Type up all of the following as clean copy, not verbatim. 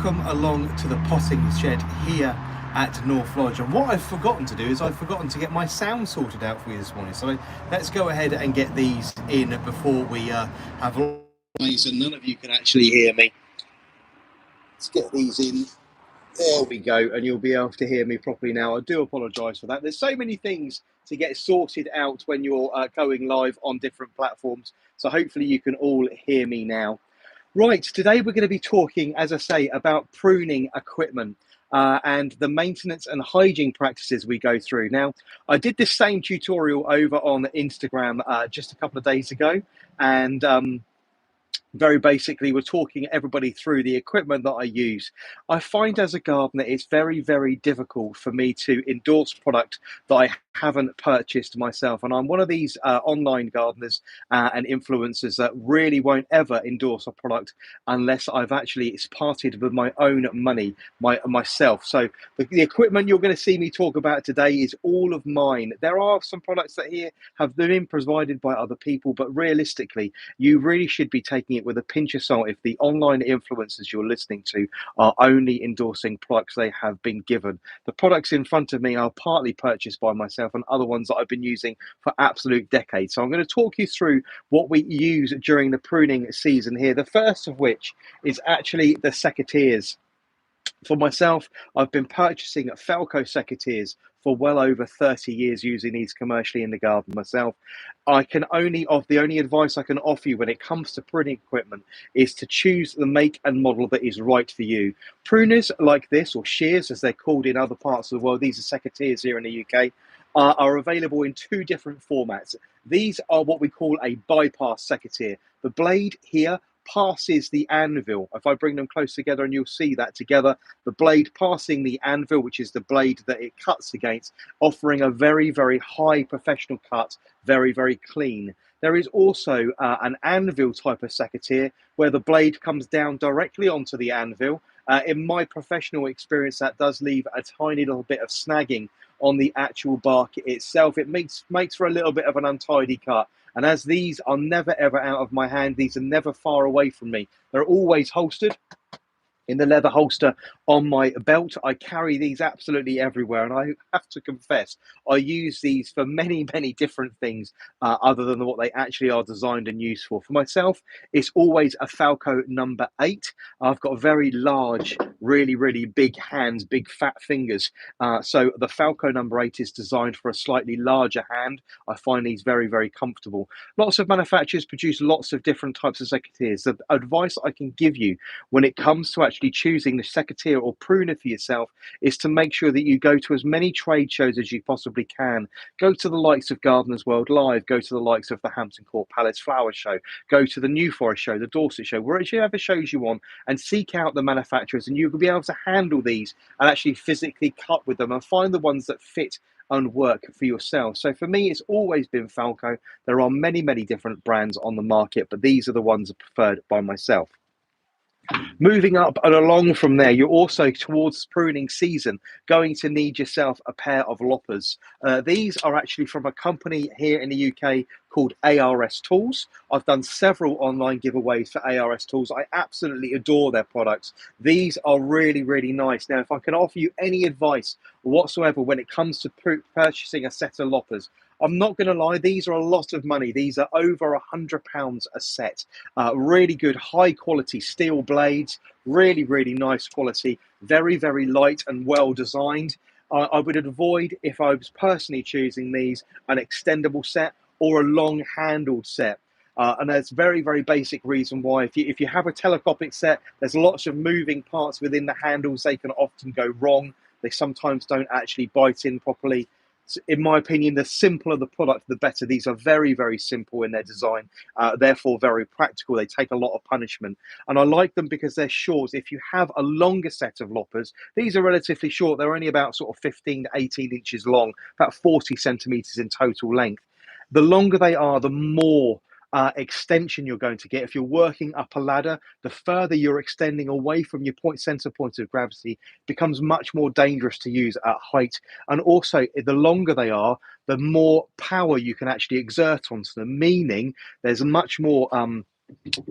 Welcome along to the potting shed here at North Lodge, and what I've forgotten to do is I've forgotten to get my sound sorted out for you this morning, so let's go ahead and get these in before we have noise and none of you can actually hear me. Let's get these in. There we go, and you'll be able to hear me properly now. I do apologise for that. There's so many things to get sorted out when you're going live on different platforms, so hopefully you can all hear me now. Right, today we're going to be talking, as I say, about pruning equipment and the maintenance and hygiene practices we go through. Now, I did this same tutorial over on Instagram just a couple of days ago, and very basically we're talking everybody through the equipment that I use. I find as a gardener it's very, very difficult for me to endorse product that I haven't purchased myself, and I'm one of these online gardeners and influencers that really won't ever endorse a product unless I've actually parted with my own money myself. So the equipment you're going to see me talk about today is all of mine. There are some products that here have been provided by other people, but realistically you really should be taking it with a pinch of salt if the online influencers you're listening to are only endorsing products they have been given. The products in front of me are partly purchased by myself and other ones that I've been using for absolute decades. So I'm going to talk you through what we use during the pruning season here. The first of which is actually the secateurs. For myself, I've been purchasing Falco secateurs for well over 30 years, using these commercially in the garden myself. The only advice I can offer you when it comes to pruning equipment is to choose the make and model that is right for you. Pruners like this, or shears as they're called in other parts of the world, these are secateurs here in the UK, are available in two different formats. These are what we call a bypass secateur. The blade here passes the anvil. If I bring them close together, and you'll see that together, the blade passing the anvil, which is the blade that it cuts against, offering a very, very high professional cut, very, very clean. There is also an anvil type of secateur where the blade comes down directly onto the anvil. In my professional experience, that does leave a tiny little bit of snagging on the actual bark itself. It makes for a little bit of an untidy cut. And as these are never ever out of my hand, these are never far away from me. They're always holstered in the leather holster on my belt. I carry these absolutely everywhere, and I have to confess, I use these for many, many different things other than what they actually are designed and used for. For myself, it's always a Falco number 8. I've got very large, really, really big hands, big fat fingers. So the Falco number 8 is designed for a slightly larger hand. I find these very, very comfortable. Lots of manufacturers produce lots of different types of secateurs. The advice I can give you when it comes to actually choosing the secateur or pruner for yourself is to make sure that you go to as many trade shows as you possibly can. Go to the likes of Gardeners World Live, go to the likes of the Hampton Court Palace Flower Show, go to the New Forest Show, the Dorset Show, wherever shows you want, and seek out the manufacturers, and you'll be able to handle these and actually physically cut with them and find the ones that fit and work for yourself. So for me, it's always been Falco. There are many, many different brands on the market, but these are the ones preferred by myself. Moving up and along from there, you're also towards pruning season going to need yourself a pair of loppers. These are actually from a company here in the UK called ARS Tools. I've done several online giveaways for ARS Tools. I absolutely adore their products. These are really, really nice. Now, if I can offer you any advice whatsoever when it comes to purchasing a set of loppers, I'm not going to lie, these are a lot of money. These are over £100 a set. Really good, high quality steel blades, really, really nice quality, very, very light and well designed. I would avoid, if I was personally choosing these, an extendable set or a long handled set. And that's very, very basic reason why. If you have a telescopic set, there's lots of moving parts within the handles. They can often go wrong. They sometimes don't actually bite in properly. In my opinion, the simpler the product, the better. These are very, very simple in their design, therefore very practical. They take a lot of punishment. And I like them because they're short. If you have a longer set of loppers, these are relatively short. They're only about sort of 15 to 18 inches long, about 40 centimeters in total length. The longer they are, the more extension you're going to get. If you're working up a ladder, the further you're extending away from your center point of gravity, becomes much more dangerous to use at height. And also, the longer they are, the more power you can actually exert onto them, meaning there's much more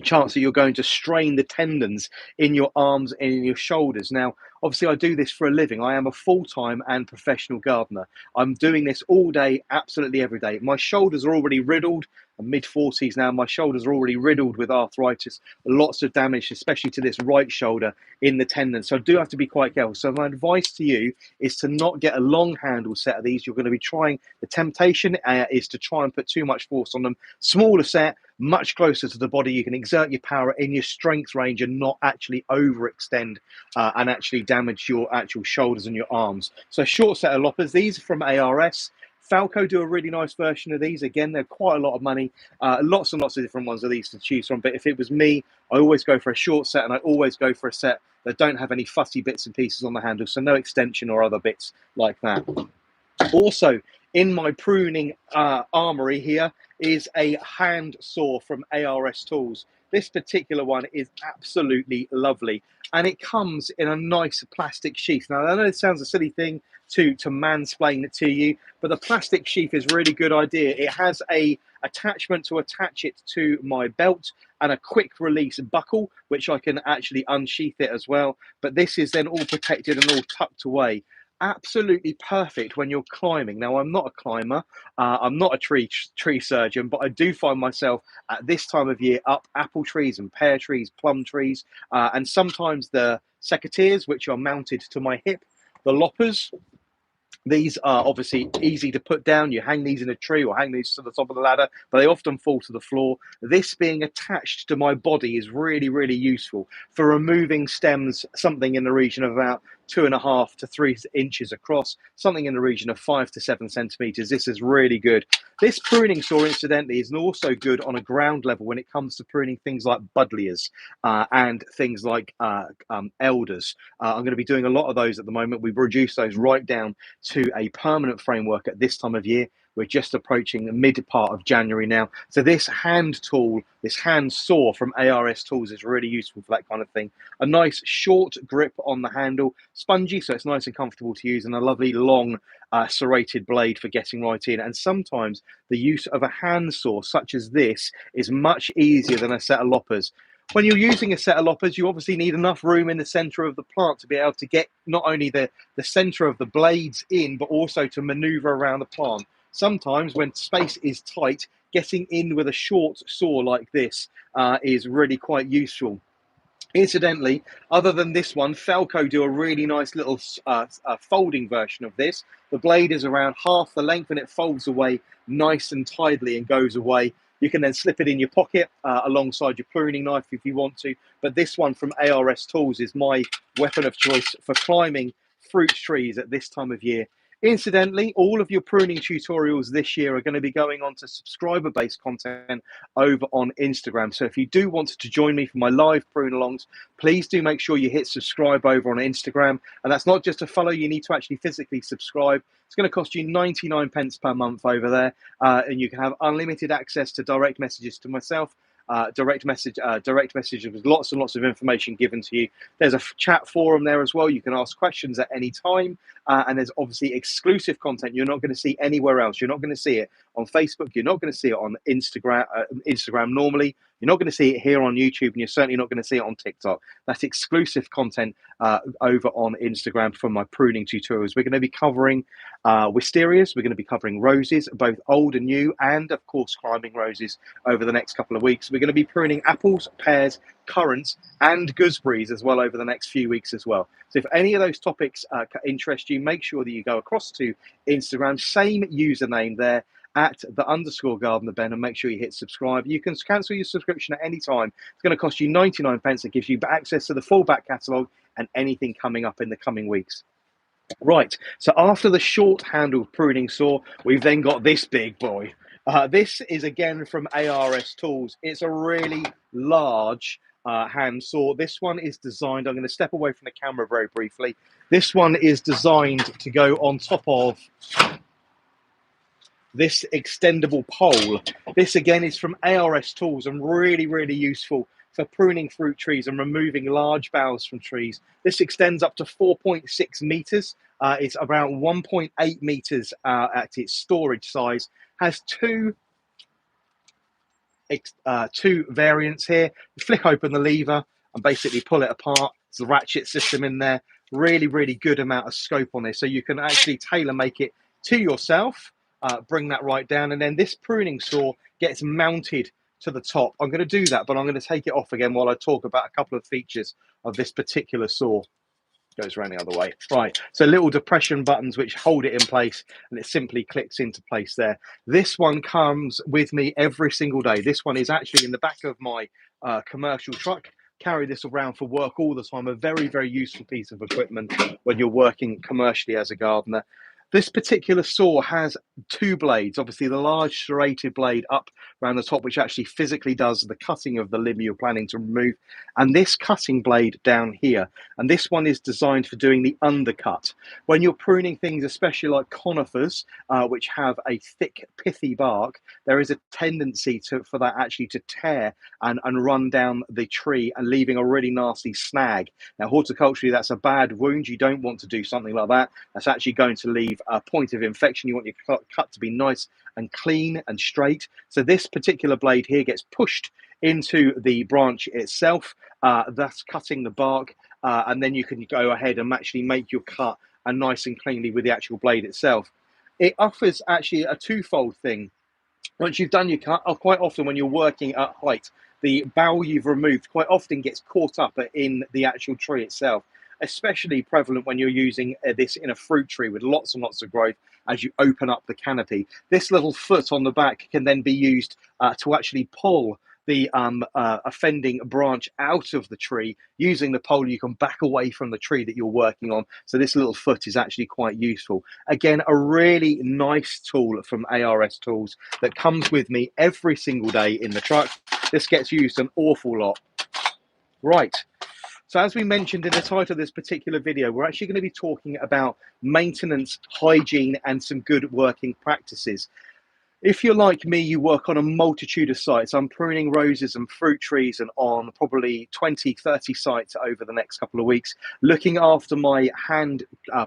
chance that you're going to strain the tendons in your arms and in your shoulders. Now, obviously, I do this for a living. I am a full-time and professional gardener. I'm doing this all day, absolutely every day. My shoulders are already riddled. I'm mid-40s now. My shoulders are already riddled with arthritis, lots of damage, especially to this right shoulder in the tendon. So I do have to be quite careful. So my advice to you is to not get a long handle set of these. You're going to be trying, the temptation is to try and put too much force on them. Smaller set, much closer to the body. You can exert your power in your strength range and not actually overextend and actually damage your actual shoulders and your arms. So short set of loppers. These are from ARS. Falco do a really nice version of these. Again, they're quite a lot of money. Lots and lots of different ones of these to choose from. But if it was me, I always go for a short set, and I always go for a set that don't have any fussy bits and pieces on the handle. So no extension or other bits like that. Also, in my pruning armory here is a hand saw from ARS Tools. This particular one is absolutely lovely, and it comes in a nice plastic sheath. Now, I know it sounds a silly thing to mansplain it to you, but the plastic sheath is a really good idea. It has a attachment to attach it to my belt and a quick release buckle, which I can actually unsheath it as well. But this is then all protected and all tucked away. Absolutely perfect when you're climbing. Now, I'm not a climber, I'm not a tree surgeon, but I do find myself at this time of year up apple trees and pear trees, plum trees, and sometimes the secateurs, which are mounted to my hip, the loppers. These are obviously easy to put down. You hang these in a tree or hang these to the top of the ladder, but they often fall to the floor. This being attached to my body is really, really useful for removing stems, something in the region of about 2.5 to 3 inches across, something in the region of 5 to 7 centimeters. This is really good. This pruning saw, incidentally, is also good on a ground level when it comes to pruning things like buddleias and things like elders. I'm going to be doing a lot of those at the moment. We've reduced those right down to a permanent framework at this time of year. We're just approaching the mid part of January now. So this hand tool, this hand saw from ARS Tools is really useful for that kind of thing. A nice short grip on the handle, spongy, so it's nice and comfortable to use, and a lovely long serrated blade for getting right in. And sometimes the use of a hand saw such as this is much easier than a set of loppers. When you're using a set of loppers, you obviously need enough room in the center of the plant to be able to get not only the center of the blades in, but also to maneuver around the plant. Sometimes when space is tight, getting in with a short saw like this is really quite useful. Incidentally, other than this one, Falco do a really nice little folding version of this. The blade is around half the length and it folds away nice and tidily and goes away. You can then slip it in your pocket alongside your pruning knife if you want to. But this one from ARS Tools is my weapon of choice for climbing fruit trees at this time of year. Incidentally, all of your pruning tutorials this year are going to be going on to subscriber-based content over on Instagram. So if you do want to join me for my live prune alongs, please do make sure you hit subscribe over on Instagram. And that's not just a follow, you need to actually physically subscribe. It's going to cost you 99 pence per month over there. And you can have unlimited access to direct messages to myself, direct messages with lots and lots of information given to you. There's a chat forum there as well. You can ask questions at any time. And there's obviously exclusive content you're not going to see anywhere else. You're not going to see it on Facebook. You're not going to see it on Instagram normally. You're not going to see it here on YouTube, and you're certainly not going to see it on TikTok. That's exclusive content over on Instagram from my pruning tutorials. We're going to be covering wisterias. We're going to be covering roses, both old and new, and of course climbing roses over the next couple of weeks. We're going to be pruning apples, pears, currants, and gooseberries as well over the next few weeks as well. So if any of those topics interest you, make sure that you go across to Instagram, same username there, at @_gardener Ben, and make sure you hit subscribe. You can cancel your subscription at any time. It's going to cost you 99 pence. It gives you access to the full back catalogue and anything coming up in the coming weeks. Right, so after the short handled pruning saw, we've then got this big boy. This is again from ARS Tools. It's a really large hand saw. This one is designed, I'm going to step away from the camera very briefly. This one is designed to go on top of this extendable pole. This again is from ARS Tools and really, really useful for pruning fruit trees and removing large boughs from trees. This extends up to 4.6 meters. It's around 1.8 meters at its storage size. Has two two variants here. You flick open the lever and basically pull it apart. It's the ratchet system in there. Really, really good amount of scope on this. So you can actually tailor make it to yourself, bring that right down. And then this pruning saw gets mounted to the top. I'm going to do that, but I'm going to take it off again while I talk about a couple of features of this particular saw. Goes around the other way. Right, so little depression buttons which hold it in place, and it simply clicks into place there. This one comes with me every single day. This one is actually in the back of my commercial truck. Carry this around for work all the time. A very, very useful piece of equipment when you're working commercially as a gardener. This particular saw has two blades, obviously the large serrated blade up around the top, which actually physically does the cutting of the limb you're planning to remove, and this cutting blade down here. And this one is designed for doing the undercut. When you're pruning things, especially like conifers, which have a thick, pithy bark, there is a tendency for that actually to tear and run down the tree and leaving a really nasty snag. Now, horticulturally, that's a bad wound. You don't want to do something like that. That's actually going to leave a point of infection. You want your cut to be nice and clean and straight. So this particular blade here gets pushed into the branch itself, thus cutting the bark, and then you can go ahead and actually make your cut and nice and cleanly with the actual blade itself. It offers actually a twofold thing. Once you've done your cut, quite often when you're working at height, the bough you've removed quite often gets caught up in the actual tree itself. Especially prevalent when you're using this in a fruit tree with lots and lots of growth as you open up the canopy. This little foot on the back can then be used to actually pull the offending branch out of the tree. Using the pole, you can back away from the tree that you're working on. So this little foot is actually quite useful. Again, a really nice tool from ARS Tools that comes with me every single day in the truck. This gets used an awful lot. Right. So as we mentioned in the title of this particular video, we're actually going to be talking about maintenance, hygiene, and some good working practices. If you're like me, you work on a multitude of sites. I'm pruning roses and fruit trees and on probably 20, 30 sites over the next couple of weeks, looking after my hand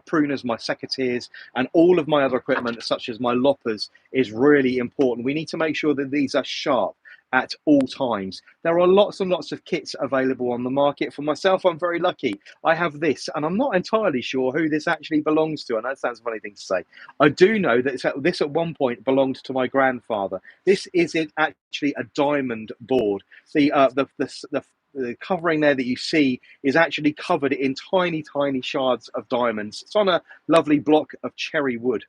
pruners, my secateurs, and all of my other equipment, such as my loppers, is really important. We need to make sure that these are sharp at all times. There are lots and lots of kits available on the market. For myself, I'm very lucky. I have this, and I'm not entirely sure who this actually belongs to, and that sounds a funny thing to say. I do know that this at one point belonged to my grandfather. This is actually a diamond board. The covering there that you see is actually covered in tiny, tiny shards of diamonds. It's on a lovely block of cherry wood.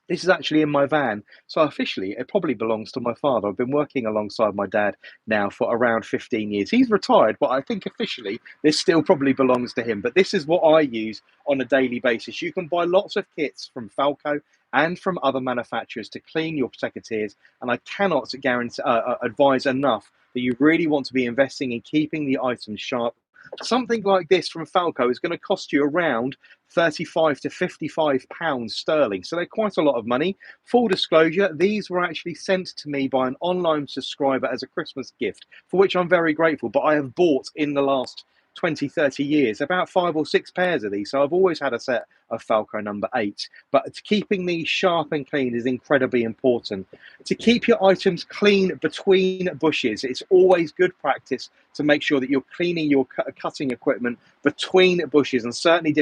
This is actually in my van, so officially it probably belongs to my father. I've been working alongside my dad now for around 15 years. He's retired, but I think officially this still probably belongs to him. But this is what I use on a daily basis. You can buy lots of kits from Falco and from other manufacturers to clean your secateurs, and I cannot guarantee, advise enough that you really want to be investing in keeping the items sharp. Something like this from Falco is going to cost you around 35 to 55 pounds sterling. So they're quite a lot of money. Full disclosure, these were actually sent to me by an online subscriber as a Christmas gift, for which I'm very grateful. But I have bought in the last 20, 30 years about 5 or 6 pairs of these. So I've always had a set of Falco number 8. But keeping these sharp and clean is incredibly important. To keep your items clean between bushes, it's always good practice to make sure that you're cleaning your cutting equipment between bushes, and certainly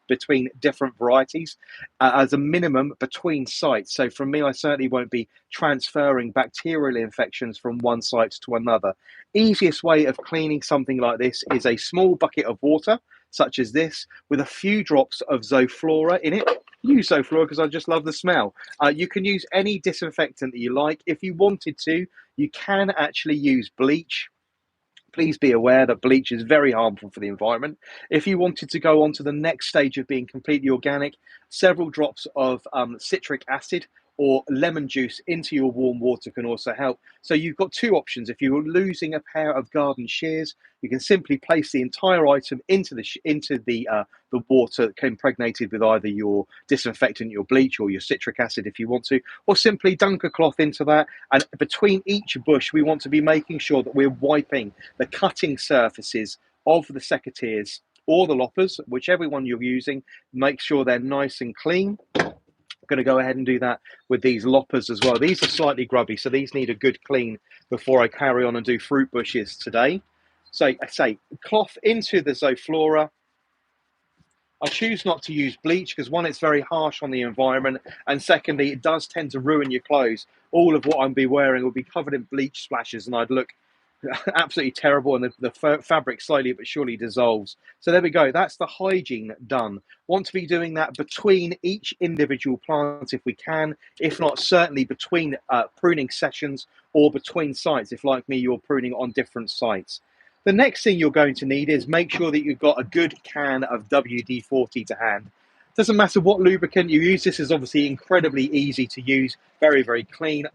between different varieties, as a minimum between sites. So for me, I certainly won't be transferring bacterial infections from one site to another. Easiest way of cleaning something like this is a small bucket of water, such as this, with a few drops of Zoflora in it. Use Zoflora because I just love the smell. You can use any disinfectant that you like. If you wanted to, you can actually use bleach. Please be aware that bleach is very harmful for the environment. If you wanted to go on to the next stage of being completely organic, several drops of citric acid or lemon juice into your warm water can also help. So you've got two options. If you're losing a pair of garden shears, you can simply place the entire item into the water impregnated with either your disinfectant, your bleach, or your citric acid if you want to, or simply dunk a cloth into that. And between each bush, we want to be making sure that we're wiping the cutting surfaces of the secateurs or the loppers, whichever one you're using. Make sure they're nice and clean. Going to go ahead and do that with these loppers as well. These are slightly grubby, so these need a good clean before I carry on and do fruit bushes today. So I say cloth into the Zoflora. I choose not to use bleach because one, it's very harsh on the environment, and secondly, it does tend to ruin your clothes. All of what I'm be wearing will be covered in bleach splashes, and I'd look absolutely terrible, and the fabric slowly but surely dissolves. So there we go. That's the hygiene done. Want to be doing that between each individual plant if we can. If not, certainly between pruning sessions or between sites. If, like me, you're pruning on different sites. The next thing you're going to need is make sure that you've got a good can of WD-40 to hand. Doesn't matter what lubricant you use. This is obviously incredibly easy to use, very, very clean.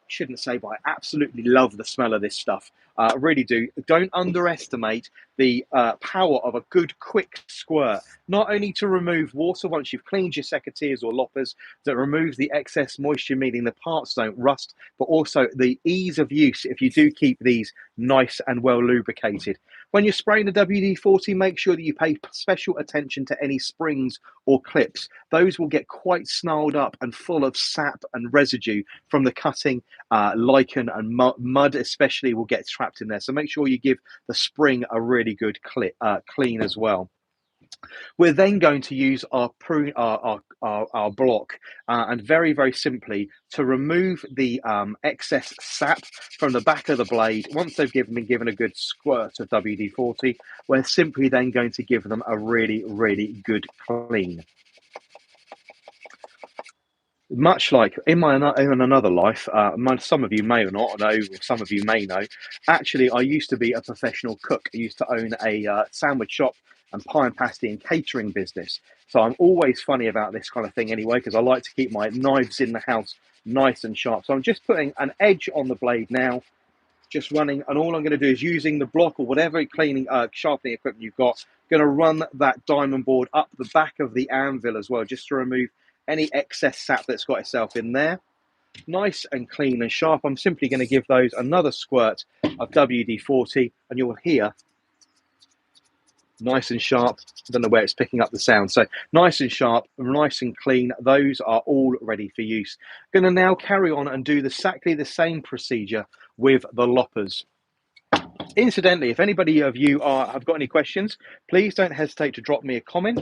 Shouldn't say, but I absolutely love the smell of this stuff. I really do. Don't underestimate the power of a good quick squirt, not only to remove water once you've cleaned your secateurs or loppers, that removes the excess moisture, meaning the parts don't rust, but also the ease of use if you do keep these nice and well lubricated. When you're spraying the WD-40, make sure that you pay special attention to any springs or clips. Those will get quite snarled up and full of sap and residue from the cutting. Lichen and mud especially will get trapped in there. So make sure you give the spring a really good clean as well. We're then going to use our block and very, very simply to remove the excess sap from the back of the blade. Once they've been given a good squirt of WD-40, we're simply then going to give them a really, really good clean. Much like in another life, some of you may or not know, or some of you may know, actually I used to be a professional cook. I used to own a sandwich shop and pie and pasty and catering business. So I'm always funny about this kind of thing anyway, because I like to keep my knives in the house nice and sharp. So I'm just putting an edge on the blade now, just running, and all I'm going to do is using the block or whatever cleaning, sharpening equipment you've got, going to run that diamond board up the back of the anvil as well, just to remove any excess sap that's got itself in there. Nice and clean and sharp. I'm simply going to give those another squirt of WD-40, and you'll hear nice and sharp. I don't know where it's picking up the sound. So nice and sharp, nice and clean. Those are all ready for use. Going to now carry on and do exactly the same procedure with the loppers. Incidentally, if anybody of you have got any questions, please don't hesitate to drop me a comment.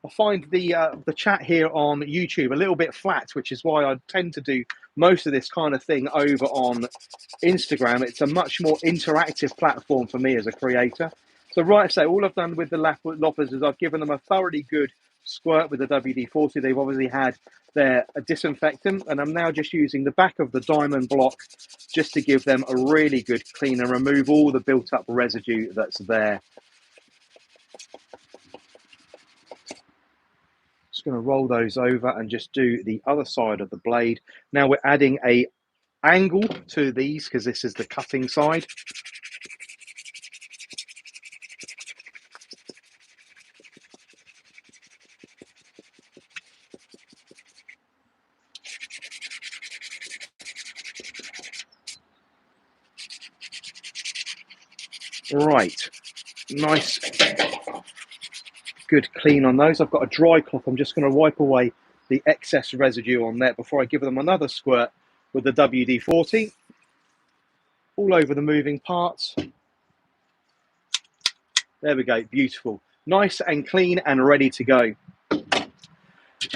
I find the chat here on YouTube a little bit flat, which is why I tend to do most of this kind of thing over on Instagram. It's a much more interactive platform for me as a creator. So right, so all I've done with the loppers is I've given them a thoroughly good squirt with the WD-40. They've obviously had their disinfectant, and I'm now just using the back of the diamond block just to give them a really good clean and remove all the built-up residue that's there. Just going to roll those over and just do the other side of the blade. Now we're adding a angle to these because this is the cutting side. Right, nice, good clean on those. I've got a dry cloth. I'm just going to wipe away the excess residue on there before I give them another squirt with the WD-40 all over the moving parts. There we go, beautiful, nice and clean and ready to go.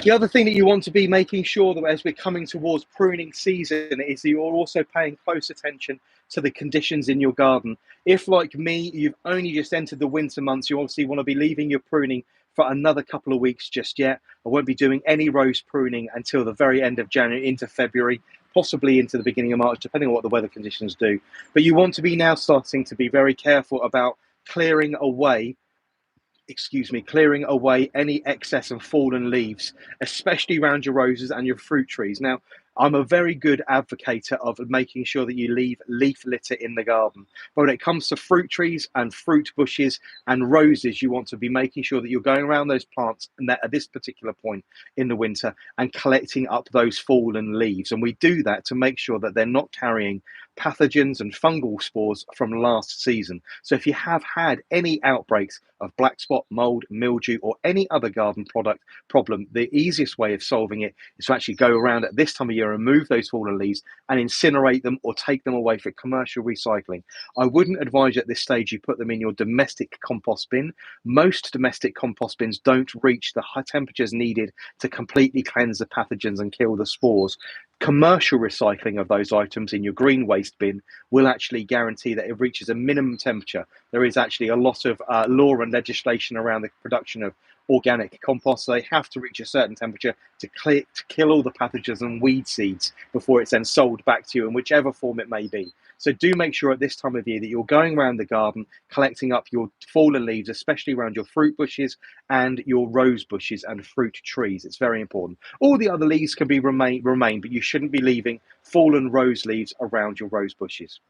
The other thing that you want to be making sure that as we're coming towards pruning season is that you're also paying close attention to the conditions in your garden. If, like me, you've only just entered the winter months, you obviously want to be leaving your pruning for another couple of weeks just yet. I won't be doing any rose pruning until the very end of January into February, possibly into the beginning of March, depending on what the weather conditions do. But you want to be now starting to be very careful about clearing away any excess and fallen leaves, especially around your roses and your fruit trees. Now, I'm a very good advocate of making sure that you leave leaf litter in the garden. But when it comes to fruit trees and fruit bushes and roses, you want to be making sure that you're going around those plants and that at this particular point in the winter and collecting up those fallen leaves. And we do that to make sure that they're not carrying pathogens and fungal spores from last season. So if you have had any outbreaks of black spot, mold, mildew, or any other garden product problem, the easiest way of solving it is to actually go around at this time of year, remove those fallen leaves and incinerate them or take them away for commercial recycling. I wouldn't advise at this stage you put them in your domestic compost bin. Most domestic compost bins don't reach the high temperatures needed to completely cleanse the pathogens and kill the spores. Commercial recycling of those items in your green waste bin will actually guarantee that it reaches a minimum temperature. There is actually a lot of law and legislation around the production of organic compost. So they have to reach a certain temperature to kill all the pathogens and weed seeds before it's then sold back to you in whichever form it may be. So do make sure at this time of year that you're going around the garden, collecting up your fallen leaves, especially around your fruit bushes and your rose bushes and fruit trees. It's very important. All the other leaves can be remain, but you shouldn't be leaving fallen rose leaves around your rose bushes.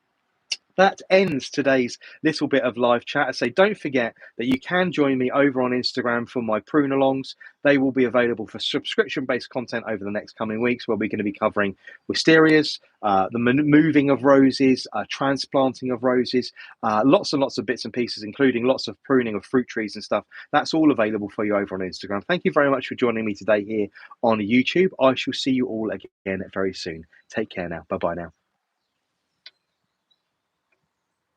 That ends today's little bit of live chat. I say, don't forget that you can join me over on Instagram for my prune alongs. They will be available for subscription-based content over the next coming weeks, where we're going to be covering wisterias, the moving of roses, transplanting of roses, lots and lots of bits and pieces, including lots of pruning of fruit trees and stuff. That's all available for you over on Instagram. Thank you very much for joining me today here on YouTube. I shall see you all again very soon. Take care now. Bye-bye now.